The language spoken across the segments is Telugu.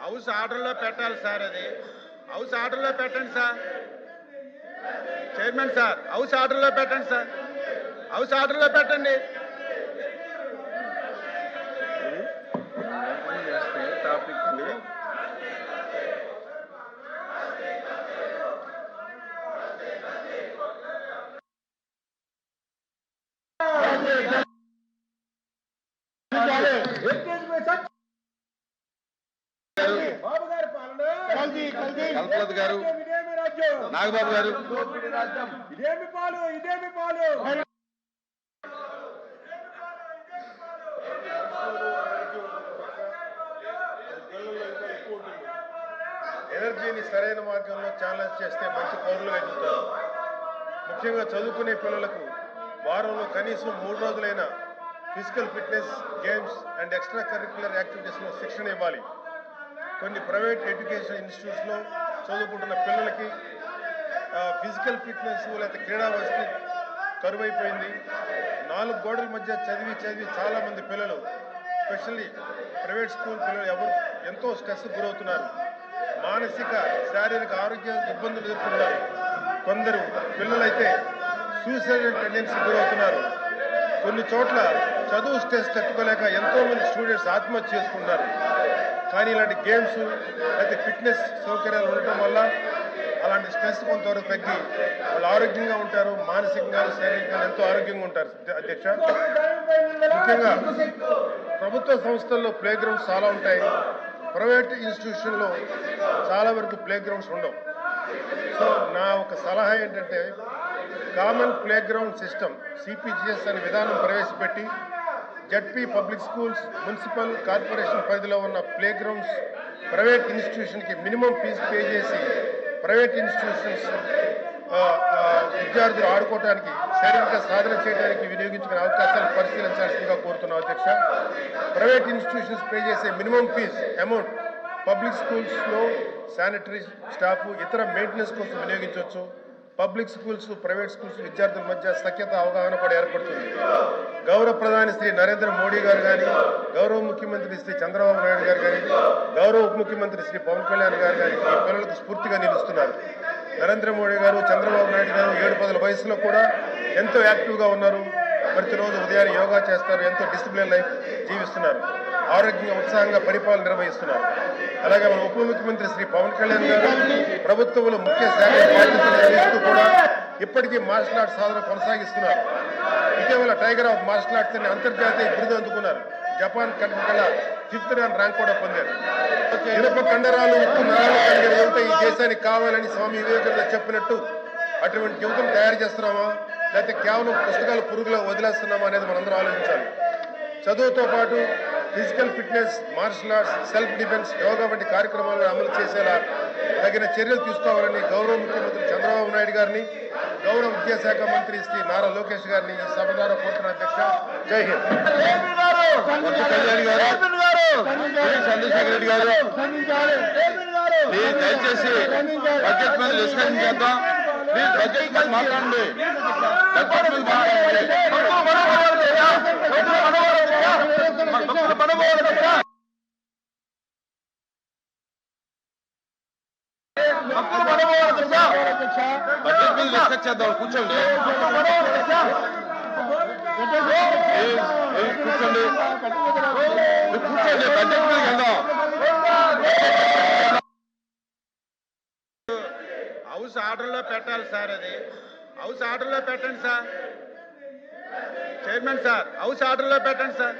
హౌస్ ఆర్డర్లో పెట్టాలి సార్. అది హౌస్ ఆర్డర్లో పెట్టండి సార్. చైర్మన్ సార్, హౌస్ ఆర్డర్లో పెట్టండి సార్. హౌస్ ఆర్డర్లో పెట్టండి. టాపిక్ కల్పలత్ గారు, నాగబాబు గారు, ఇదేమి పాలు ఇదేమి పాలు ఎనర్జీని సరైన మార్గంలో ఛాలెంజ్ చేస్తే మంచి పౌరులుగా ఎదుగుతారు. ముఖ్యంగా చదువుకునే పిల్లలకు వారంలో కనీసం 3 రోజులైన physical fitness, games and extra curricular యాక్టివిటీస్లో శిక్షణ ఇవ్వాలి. కొన్ని ప్రైవేట్ ఎడ్యుకేషన్ ఇన్స్టిట్యూట్స్లో చదువుకుంటున్న పిల్లలకి ఫిజికల్ ఫిట్నెస్ లేకపోతే క్రీడా వసతి కరువైపోయింది. 4 గోడల మధ్య చదివి చాలామంది పిల్లలు, స్పెషల్లీ ప్రైవేట్ స్కూల్ పిల్లలు ఎంతో స్ట్రెస్కి గురవుతున్నారు. మానసిక, శారీరక ఆరోగ్య ఇబ్బందులు ఎదుర్కొంటున్నారు. కొందరు పిల్లలైతే సూసైడల్ టెండెన్సీకి గురవుతున్నారు. కొన్ని చోట్ల చదువు స్ట్రెస్ తట్టుకోలేక ఎంతోమంది స్టూడెంట్స్ ఆత్మహత్య చేసుకుంటున్నారు. కానీ ఇలాంటి గేమ్స్ అయితే ఫిట్నెస్ సౌకర్యాలు ఉండటం వల్ల అలాంటి స్ట్రెస్ కొంతవరకు తగ్గి వాళ్ళు ఆరోగ్యంగా ఉంటారు. మానసికంగా, శారీరకంగా ఎంతో ఆరోగ్యంగా ఉంటారు. అధ్యక్ష, ముఖ్యంగా ప్రభుత్వ సంస్థల్లో ప్లే గ్రౌండ్స్ చాలా ఉంటాయి. ప్రైవేట్ ఇన్స్టిట్యూషన్లో చాలా వరకు ప్లే గ్రౌండ్స్ ఉండవు. సో నా ఒక సలహా ఏంటంటే common play ground system CPGS అనే విధానం ప్రవేశపెట్టి ZP public schools, municipal corporation పరిధిలో ఉన్న ప్లే గ్రౌండ్స్ ప్రైవేట్ ఇన్స్టిట్యూషన్కి మినిమం ఫీజు పే చేసి ప్రైవేట్ ఇన్స్టిట్యూషన్స్ విద్యార్థులు ఆడుకోవడానికి, శారీరక సాధన చేయడానికి వినియోగించుకునే అవకాశాలు పరిశీలించాల్సిందిగా కోరుతున్నాం. అధ్యక్ష, ప్రైవేట్ ఇన్స్టిట్యూషన్స్ పే చేసే మినిమం ఫీజు అమౌంట్ పబ్లిక్ స్కూల్స్లో శానిటరీ స్టాఫ్, ఇతర మెయింటెనెన్స్ కోసం వినియోగించవచ్చు. పబ్లిక్ స్కూల్స్, ప్రైవేట్ స్కూల్స్ విద్యార్థుల మధ్య సఖ్యత, అవగాహన కూడా ఏర్పడుతుంది. గౌరవ ప్రధాని శ్రీ నరేంద్ర మోడీ గారు కానీ, గౌరవ ముఖ్యమంత్రి శ్రీ చంద్రబాబు నాయుడు గారు కానీ, గౌరవ ఉప ముఖ్యమంత్రి శ్రీ పవన్ కళ్యాణ్ గారు కానీ ఈ పిల్లలకు స్ఫూర్తిగా నిలుస్తున్నారు. నరేంద్ర మోడీ గారు, చంద్రబాబు నాయుడు గారు 7-10 వయసులో కూడా ఎంతో యాక్టివ్గా ఉన్నారు. ప్రతిరోజు ఉదయాన్నే యోగా చేస్తారు. ఎంతో డిసిప్లిన్ లైఫ్ జీవిస్తున్నారు. ఆరోగ్యంగా, ఉత్సాహంగా పరిపాలన నిర్వహిస్తున్నారు. అలాగే మన ఉప ముఖ్యమంత్రి శ్రీ పవన్ కళ్యాణ్ గారు ప్రభుత్వంలో ముఖ్య శాఖ బాధ్యతలు నిర్వహిస్తూ కూడా ఇప్పటికీ మార్షల్ ఆర్ట్స్ సాధన కొనసాగిస్తున్నారు. ఇటీవల టైగర్ ఆఫ్ మార్షల్ ఆర్ట్స్ అని అంతర్జాతీయ బిరుదు అందుకున్నారు. జపాన్ కంట్రీ 5th ర్యాంక్ కూడా పొందారు. ఇనుప కండరాలు, ఉక్కు నరాలు కలిగిన యువత ఈ దేశానికి కావాలని స్వామి వివేకానంద చెప్పినట్టు అటువంటి యువతను తయారు చేస్తున్నామా, లేకపోతే కేవలం పుస్తకాలు పురుగులో వదిలేస్తున్నామా అనేది మనందరం ఆలోచించాలి. చదువుతో పాటు physical fitness, martial arts, self defence, yoga వంటి కార్యక్రమాలను అమలు చేసేలా తగిన చర్యలు తీసుకోవాలని గౌరవ ముఖ్యమంత్రి చంద్రబాబు నాయుడు గారిని, గౌరవ విద్యాశాఖ మంత్రి శ్రీ నారా లోకేష్ గారిని ఈ సభ ద్వారా కోరుతున్న. అధ్యక్ష, జై హింద్. కళ్యాణ్ గారు, చంద్రశేఖర్ రెడ్డి గారు, దయచేసి బడ్జెట్ మీద డిస్కషన్ చేద్దాం. ప్లీజ్ బడ్జెట్ మీద మాట్లాడండి. బడ్జెట్ మీద మాట్లాడండి. బడ్జెట్ మీద డిస్కస్ చేద్దాం. కూర్చోండి, కూర్చోండి, కూర్చోండి. బడ్జెట్ మీద వెళ్దాం. హౌస్ ఆర్డర్లో పెట్టాలి సార్. అది హౌస్ ఆర్డర్లో పెట్టండి సార్. చైర్మన్ సార్, హౌస్ ఆర్డర్లో పెట్టండి సార్.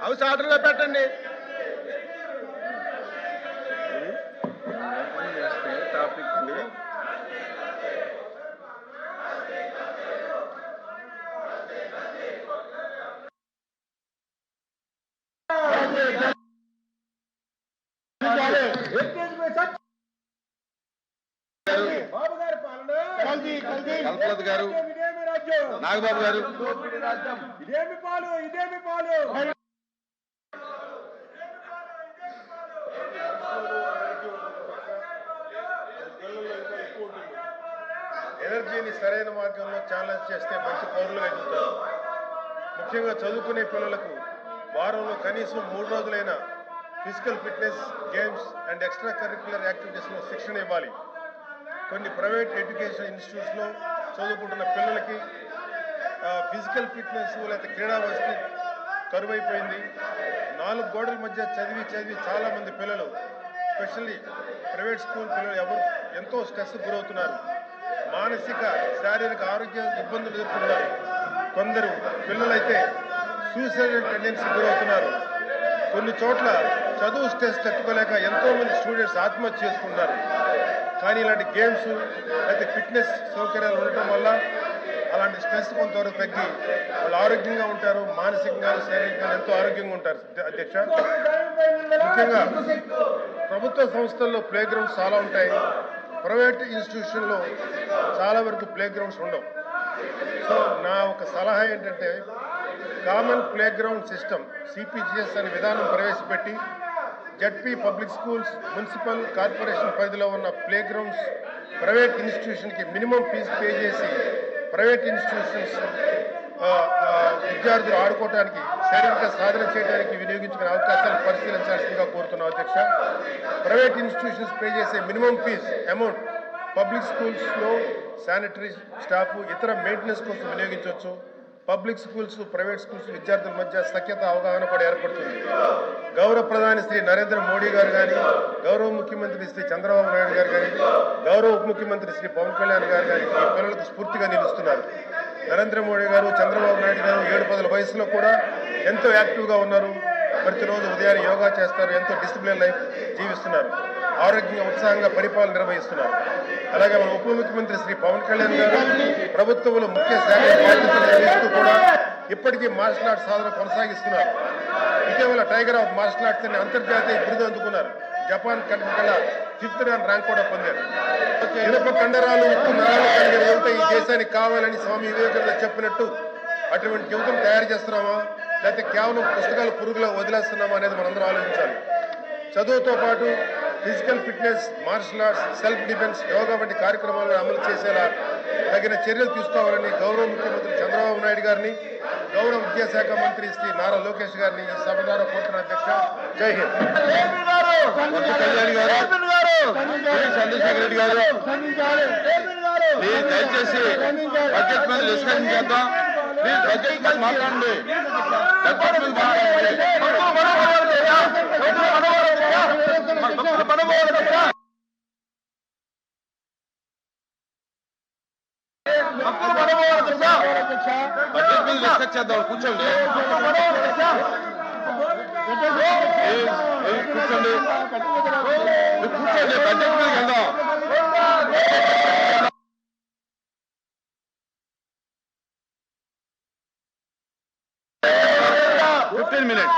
హౌస్ ఆర్డర్లో పెట్టండి. టాపిక్ కల్పలత్ గారు, నాగబాబు గారు, ఇదేమి పాలు ఇదేమి పాలు ఎనర్జీని సరైన మార్గంలో ఛాలెంజ్ చేస్తే మంచి పౌరులుగా ఎదుగుతారు. ముఖ్యంగా చదువుకునే పిల్లలకు వారంలో కనీసం 3 రోజులైన physical fitness, games and extra curricular యాక్టివిటీస్లో శిక్షణ ఇవ్వాలి. కొన్ని ప్రైవేట్ ఎడ్యుకేషన్ ఇన్స్టిట్యూట్స్లో చదువుకుంటున్న పిల్లలకి ఫిజికల్ ఫిట్నెస్ లేకపోతే క్రీడా వసతి కరువైపోయింది. 4 గోడల మధ్య చదివి చాలామంది పిల్లలు, స్పెషల్లీ ప్రైవేట్ స్కూల్ పిల్లలు ఎంతో స్ట్రెస్ గురవుతున్నారు. మానసిక శారీరక ఆరోగ్య ఇబ్బందులు ఎదుర్కొంటున్నారు. కొందరు పిల్లలైతే సూసైడల్ టెండెన్సీ గురవుతున్నారు. కొన్ని చోట్ల చదువు స్ట్రెస్ తట్టుకోలేక ఎంతోమంది స్టూడెంట్స్ ఆత్మహత్య చేసుకుంటున్నారు. కానీ ఇలాంటి గేమ్స్ అయితే ఫిట్నెస్ సౌకర్యాలు ఉండటం వల్ల అలాంటి స్ట్రెస్ కొంతవరకు తగ్గి వాళ్ళు ఆరోగ్యంగా ఉంటారు. మానసికంగా, శారీరకంగా ఎంతో ఆరోగ్యంగా ఉంటారు. అధ్యక్ష, ముఖ్యంగా ప్రభుత్వ సంస్థల్లో ప్లే గ్రౌండ్స్ చాలా ఉంటాయి. ప్రైవేట్ ఇన్స్టిట్యూషన్లో చాలా వరకు ప్లే గ్రౌండ్స్ ఉండవు. సో నా ఒక సలహా ఏంటంటే common play ground system CPGS అనే విధానం ప్రవేశపెట్టి ZP public schools, municipal corporation పరిధిలో ఉన్న ప్లే గ్రౌండ్స్ ప్రైవేట్ ఇన్స్టిట్యూషన్కి మినిమం ఫీజు పే చేసి ప్రైవేట్ ఇన్స్టిట్యూషన్స్ విద్యార్థులు ఆడుకోవడానికి, శారీరక సాధన చేయడానికి వినియోగించుకునే అవకాశాలు పరిశీలించాల్సిందిగా కోరుతున్నాం. అధ్యక్ష, ప్రైవేట్ ఇన్స్టిట్యూషన్స్ పే చేసే మినిమం ఫీజ్ అమౌంట్ పబ్లిక్ స్కూల్స్లో శానిటరీ స్టాఫ్, ఇతర మెయింటెనెన్స్ కోసం వినియోగించవచ్చు. పబ్లిక్ స్కూల్స్, ప్రైవేట్ స్కూల్స్ విద్యార్థుల మధ్య సఖ్యత, అవగాహన కూడా ఏర్పడుతుంది. గౌరవ ప్రధాని శ్రీ నరేంద్ర మోడీ గారు కానీ, గౌరవ ముఖ్యమంత్రి శ్రీ చంద్రబాబు నాయుడు గారు కానీ, గౌరవ ఉప ముఖ్యమంత్రి శ్రీ పవన్ కళ్యాణ్ గారు కానీ ఈ పిల్లలకు స్ఫూర్తిగా నిలుస్తున్నారు. నరేంద్ర మోడీ గారు, చంద్రబాబు నాయుడు గారు 7-10 వయసులో కూడా ఎంతో యాక్టివ్గా ఉన్నారు. ప్రతిరోజు ఉదయాన్నే యోగా చేస్తారు. ఎంతో డిసిప్లిన్ లైఫ్ జీవిస్తున్నారు. ఆరోగ్యంగా, ఉత్సాహంగా పరిపాలన నిర్వహిస్తున్నారు. అలాగే మన ఉప ముఖ్యమంత్రి శ్రీ పవన్ కళ్యాణ్ గారు ప్రభుత్వంలో ముఖ్య శాఖ బాధ్యతలు నిర్వహిస్తూ కూడా ఇప్పటికీ మార్షల్ ఆర్ట్స్ సాధన కొనసాగిస్తున్నారు. ఇటీవల టైగర్ ఆఫ్ మార్షల్ ఆర్ట్స్ అనే అంతర్జాతీయ బిరుదు అందుకున్నారు. జపాన్ కంట్రీ కల్లా 5th ర్యాంక్ కూడా పొందారు. ఇనుప కండరాలు, ఉక్కు నరాలు కలిగిన యువత ఈ దేశానికి కావాలని స్వామి వివేకానంద చెప్పినట్టు అటువంటి యువతను తయారు చేస్తున్నామా, లేకపోతే కేవలం పుస్తకాలు పురుగులో వదిలేస్తున్నామా అనేది మనందరం ఆలోచించాలి. చదువుతో పాటు physical fitness, martial arts, self defence, yoga వంటి కార్యక్రమాలను అమలు చేసేలా తగిన చర్యలు తీసుకోవాలని గౌరవ ముఖ్యమంత్రి చంద్రబాబు నాయుడు గారిని, గౌరవ విద్యాశాఖ మంత్రి శ్రీ నారా లోకేష్ గారిని ఈ సభ ద్వారా కోరుతున్న. అధ్యక్ష, జై హింద్. కళ్యాణ్ గారు, చంద్రశేఖర్ రెడ్డి గారు, ప్లీజ్ దయచేసి బడ్జెట్ మీద డిస్కషన్ చేద్దాం. ప్లీజ్ బడ్జెట్ మీద మాట్లాడండి. బడ్జెట్ మీద మాట్లాడండి. బడ్జెట్ మీద డిస్కస్ చేద్దాం. కూర్చోండి, కూర్చోండి, కూర్చోండి. బడ్జెట్ మీద వెళ్దాం. 15 minutes.